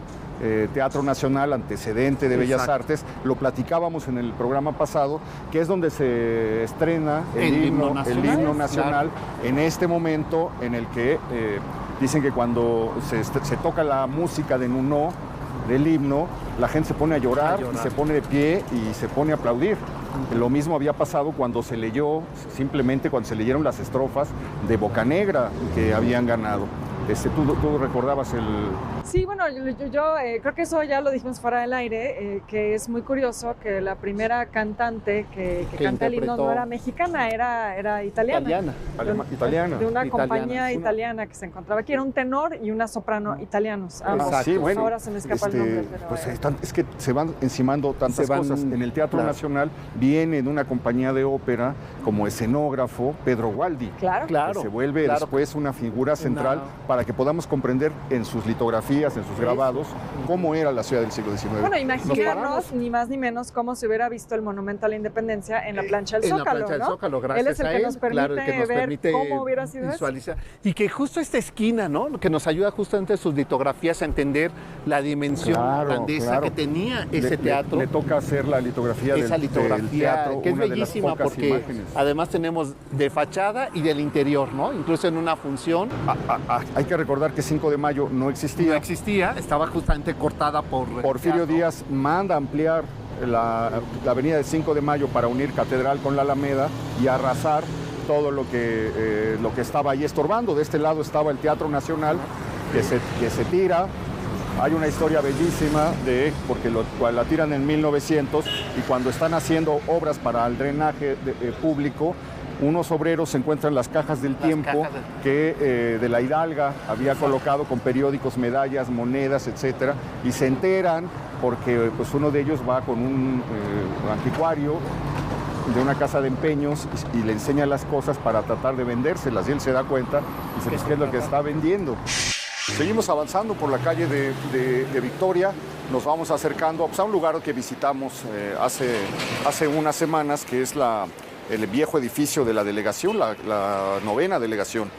Teatro Nacional, antecedente de Bellas Artes, lo platicábamos en el programa pasado, que es donde se estrena el himno nacional, claro, en este momento en el que dicen que cuando se toca la música de Nuno, del himno, la gente se pone a llorar y se pone de pie y se pone a aplaudir. Lo mismo había pasado cuando se leyeron las estrofas de Bocanegra que habían ganado. Tú recordabas el... Sí, bueno, yo creo que eso ya lo dijimos fuera del aire, que es muy curioso que la primera cantante que canta el himno no era mexicana, era italiana. Italiana. De una compañía italiana que se encontraba aquí. Era un tenor y una soprano italianos. Sí, bueno. Ahora se me escapa el nombre. Pero, pues es que se van encimando tantas cosas. En el Teatro Nacional viene en una compañía de ópera como escenógrafo Pedro Gualdi. Claro. Que se vuelve después una figura central para para que podamos comprender en sus litografías, en sus grabados, cómo era la ciudad del siglo XIX. Bueno, imaginarnos ni más ni menos cómo se hubiera visto el monumento a la independencia en la plancha del Zócalo. En la plancha del Zócalo, gracias él es el a que él, nos permite, claro, el que nos permite ver cómo hubiera sido visualizar. Y que justo esta esquina, ¿no? Lo que nos ayuda justamente sus litografías a entender la dimensión, grandeza que tenía ese teatro. Le toca hacer la litografía del teatro, que es una bellísima de las pocas porque imágenes. además tenemos de fachada y del interior, ¿no? Incluso en una función. Hay que recordar que 5 de mayo no existía. No existía, estaba justamente cortada por... Porfirio Díaz manda ampliar la avenida de 5 de mayo para unir Catedral con la Alameda y arrasar todo lo que estaba ahí estorbando. De este lado estaba el Teatro Nacional, que se tira. Hay una historia bellísima porque la tiran en 1900 y cuando están haciendo obras para el drenaje público, unos obreros se encuentran las cajas del tiempo que de la Hidalga había colocado con periódicos, medallas, monedas, etcétera, y se enteran porque pues uno de ellos va con un anticuario de una casa de empeños y le enseña las cosas para tratar de vendérselas, y él se da cuenta y se dice qué es lo que está vendiendo. Seguimos avanzando por la calle de Victoria, nos vamos acercando a un lugar que visitamos hace unas semanas, que es el viejo edificio de la delegación, la 9ª delegación,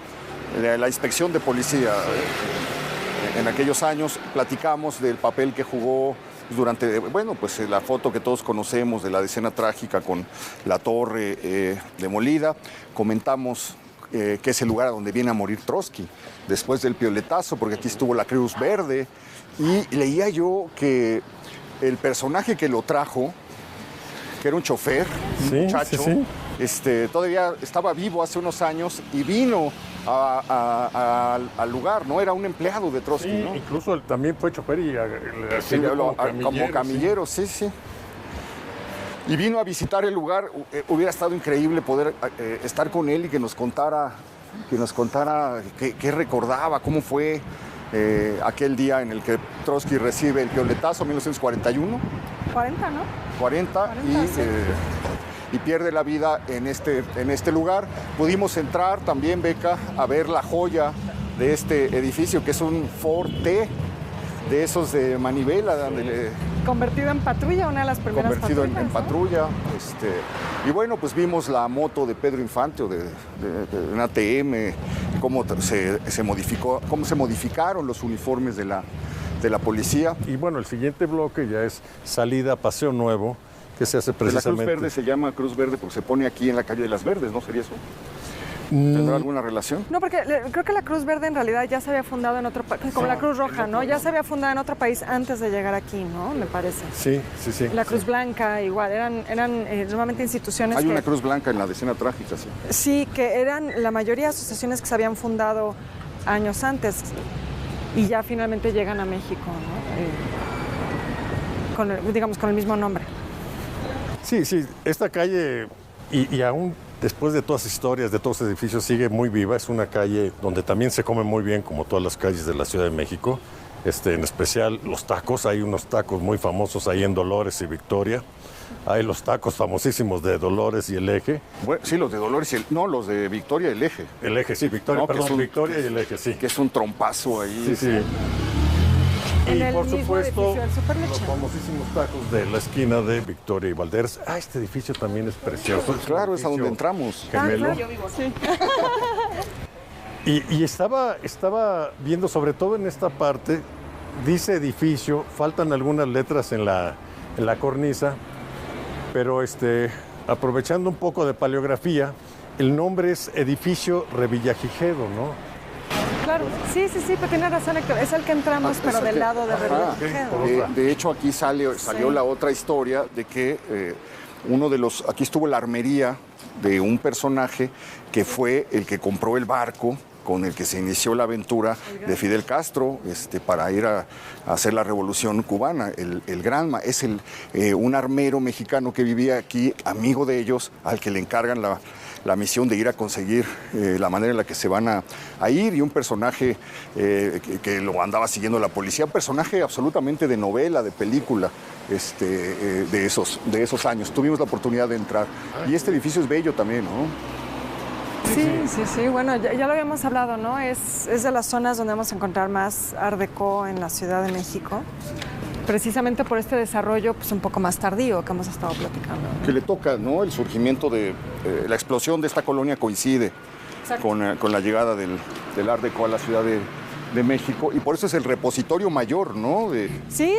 la inspección de policía. En aquellos años platicamos del papel que jugó durante, pues la foto que todos conocemos de la escena trágica con la torre demolida. Comentamos que es el lugar donde viene a morir Trotsky, después del pioletazo, porque aquí estuvo la Cruz Verde. Y leía yo que el personaje que lo trajo, que era un chofer, un muchacho, todavía estaba vivo hace unos años y vino al lugar, ¿no? Era un empleado de Trotsky, ¿no? Incluso él también fue chofer y como camillero, sí. Y vino a visitar el lugar. Hubiera estado increíble poder estar con él y que nos contara qué recordaba, cómo fue aquel día en el que Trotsky recibe el pioletazo, 1941. 40, ¿no? 40 y pierde la vida en este lugar. Pudimos entrar también, Beca, a ver la joya de este edificio, que es un Ford T, de esos de manivela, convertido en patrulla, una de las primeras convertido patrullas, en patrulla. Y bueno, pues vimos la moto de Pedro Infante o de una TM, cómo se modificó, cómo se modificaron los uniformes de la policía. Y bueno, el siguiente bloque ya es salida a Paseo Nuevo, que se hace precisamente... La Cruz Verde se llama Cruz Verde porque se pone aquí en la calle de las Verdes, ¿no sería eso? ¿Tendrá alguna relación? No, porque creo que la Cruz Verde en realidad ya se había fundado en otro país, como la Cruz Roja, ¿no? Ya se había fundado en otro país antes de llegar aquí, ¿no? Me parece. Sí. La Cruz Blanca, igual, eran normalmente instituciones Hay una Cruz Blanca en la escena trágica, sí. Sí, que eran la mayoría de asociaciones que se habían fundado años antes y ya finalmente llegan a México, ¿no? Digamos, con el mismo nombre. Sí, esta calle, y aún después de todas las historias, de todos los edificios, sigue muy viva. Es una calle donde también se come muy bien, como todas las calles de la Ciudad de México. En especial los tacos. Hay unos tacos muy famosos ahí en Dolores y Victoria. Hay los tacos famosísimos de Dolores y El Eje. Bueno, sí, los de Dolores y los de Victoria y El Eje. El Eje, sí, Victoria, no, perdón, Victoria y El Eje, sí. Que es un trompazo ahí. Sí. En y por supuesto, los famosísimos tacos de la esquina de Victoria y Valderas. Este edificio también es precioso. Claro, es a donde entramos. Gemelo. Yo vivo, sí. Y estaba viendo, sobre todo en esta parte, dice edificio, faltan algunas letras en la cornisa, pero aprovechando un poco de paleografía, el nombre es Edificio Revillagigedo, ¿no? Claro, sí, pero tiene razón, Héctor. Es el que entramos, pero del lado de Revillagigedo. De hecho, aquí salió la otra historia de que aquí estuvo la armería de un personaje que fue el que compró el barco con el que se inició la aventura de Fidel Castro para ir a hacer la revolución cubana. El Granma es un armero mexicano que vivía aquí, amigo de ellos, al que le encargan la misión de ir a conseguir la manera en la que se van a ir, y un personaje que lo andaba siguiendo la policía, un personaje absolutamente de novela, de película, de esos años. Tuvimos la oportunidad de entrar. Y este edificio es bello también, ¿no? Sí. Bueno, ya lo habíamos hablado, ¿no? Es de las zonas donde vamos a encontrar más Art Deco en la Ciudad de México, precisamente por este desarrollo pues un poco más tardío que hemos estado platicando, ¿no? Que le toca, ¿no? El surgimiento de la explosión de esta colonia coincide con la llegada del Art Deco a la Ciudad de México, y por eso es el repositorio mayor, ¿no? Sí,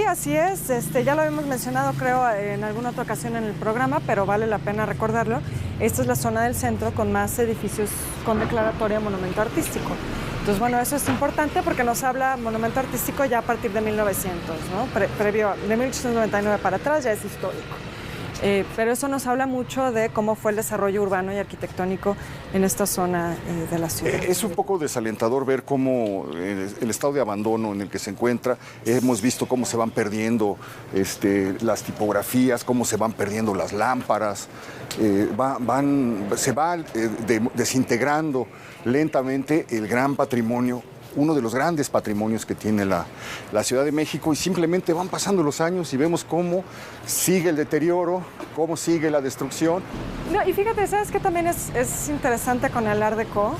así es. Ya lo habíamos mencionado, creo, en alguna otra ocasión en el programa, pero vale la pena recordarlo. Esta es la zona del centro con más edificios con declaratoria monumento artístico. Entonces, bueno, eso es importante porque nos habla monumento artístico ya a partir de 1900, ¿no? Previo de 1899 para atrás ya es histórico. Pero eso nos habla mucho de cómo fue el desarrollo urbano y arquitectónico en esta zona de la ciudad. Es un poco desalentador ver cómo el estado de abandono en el que se encuentra. Hemos visto cómo se van perdiendo las tipografías, cómo se van perdiendo las lámparas, se va desintegrando lentamente el gran patrimonio, uno de los grandes patrimonios que tiene la Ciudad de México, y simplemente van pasando los años y vemos cómo sigue el deterioro, cómo sigue la destrucción. No, y fíjate, ¿sabes qué también es interesante con el Art Deco?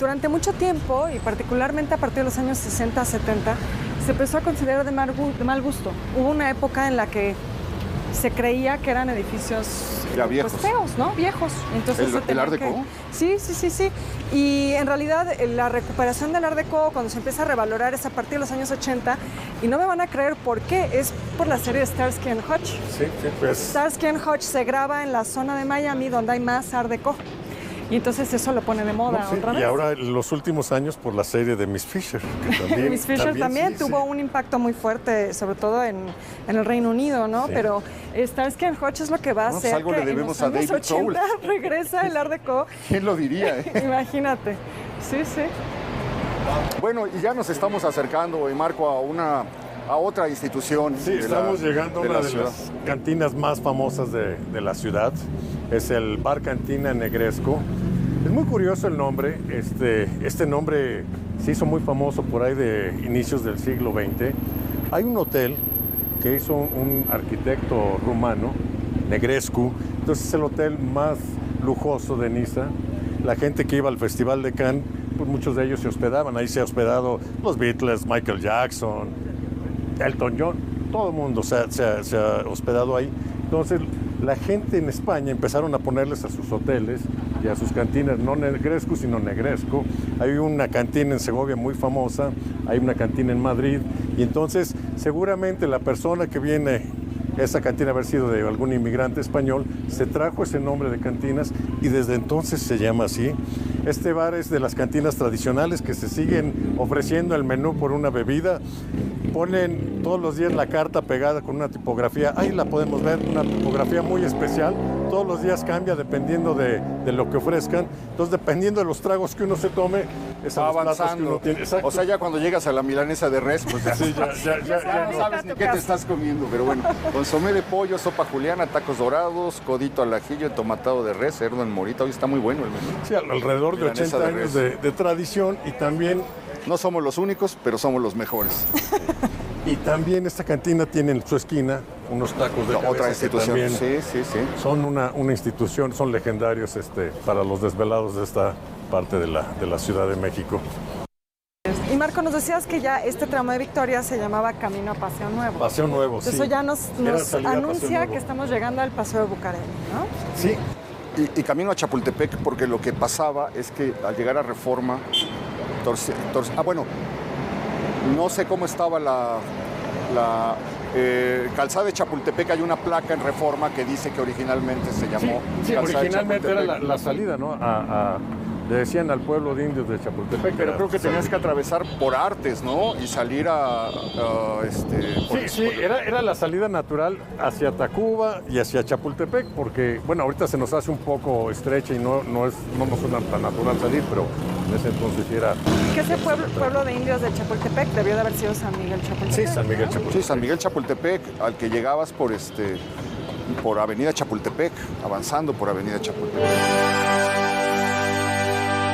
Durante mucho tiempo, y particularmente a partir de los años 60, 70, se empezó a considerar de mal gusto. Hubo una época en la que se creía que eran edificios viejos. Pues, feos, ¿no? Viejos. Entonces, ¿El Art Deco? Sí. Y en realidad la recuperación del Art Deco, cuando se empieza a revalorar, es a partir de los años 80, y no me van a creer por qué, es por la serie Starsky & Hutch. Sí, pues. Starsky & Hutch se graba en la zona de Miami donde hay más Art Deco. Y entonces eso lo pone de moda otra vez. Y ahora en los últimos años por la serie de Miss Fisher, que también, Miss Fisher también tuvo un impacto muy fuerte, sobre todo en el Reino Unido, ¿no? Sí. Pero Starsky & Hutch es lo que va a hacer algo que le debemos en los años a David 80 regresa el Art Deco. ¿Quién lo diría? Imagínate. Sí. Bueno, y ya nos estamos acercando, Marco, a otra institución. Sí, estamos llegando a una de las cantinas más famosas de la ciudad. Es el Bar Cantina Negresco. Es muy curioso el nombre. Este nombre se hizo muy famoso por ahí de inicios del siglo XX. Hay un hotel que hizo un arquitecto rumano, Negrescu. Entonces es el hotel más lujoso de Niza. La gente que iba al Festival de Cannes, pues muchos de ellos se hospedaban. Ahí se ha hospedado los Beatles, Michael Jackson, Elton John. Todo el mundo se ha hospedado ahí. Entonces la gente en España empezaron a ponerles a sus hoteles y a sus cantinas, no Negresco, sino Negresco. Hay una cantina en Segovia muy famosa, hay una cantina en Madrid, y entonces seguramente la persona que viene a esa cantina, haber sido de algún inmigrante español, se trajo ese nombre de cantinas y desde entonces se llama así. Este bar es de las cantinas tradicionales que se siguen ofreciendo el menú por una bebida. Ponen todos los días la carta pegada con una tipografía, ahí la podemos ver, una tipografía muy especial, todos los días cambia dependiendo de lo que ofrezcan, entonces dependiendo de los tragos que uno se tome, es va avanzando. O sea, ya cuando llegas a la milanesa de res, pues ya, sí, ya no sabes ni qué te estás comiendo, pero bueno, consomé de pollo, sopa juliana, tacos dorados, codito al ajillo, entomatado de res, cerdo en morita, hoy está muy bueno el menú. Sí, alrededor de 80 años de tradición, y también... No somos los únicos, pero somos los mejores. Y también esta cantina tiene en su esquina unos tacos de cabeza. Otra institución. Sí. Son una institución, son legendarios para los desvelados de esta parte de la Ciudad de México. Y Marco, nos decías que ya este tramo de Victoria se llamaba Camino a Paseo Nuevo. Paseo Nuevo, sí. Eso ya nos anuncia que estamos llegando al Paseo de Bucareli, ¿no? Sí, y camino a Chapultepec, porque lo que pasaba es que al llegar a Reforma, no sé cómo estaba la calzada de Chapultepec. Hay una placa en Reforma que dice que originalmente se llamó calzada originalmente era la salida, ¿no? Le decían al pueblo de indios de Chapultepec. Pero creo que tenías que atravesar por Artes, ¿no? Y salir era la salida natural hacia Tacuba y hacia Chapultepec, porque, bueno, ahorita se nos hace un poco estrecha y no nos suena tan natural salir, pero en ese entonces era... ¿Qué ese pueblo de indios de Chapultepec debió de haber sido San Miguel Chapultepec? Sí, San Miguel Chapultepec. Sí, San Miguel Chapultepec, al que llegabas por Avenida Chapultepec, avanzando por Avenida Chapultepec.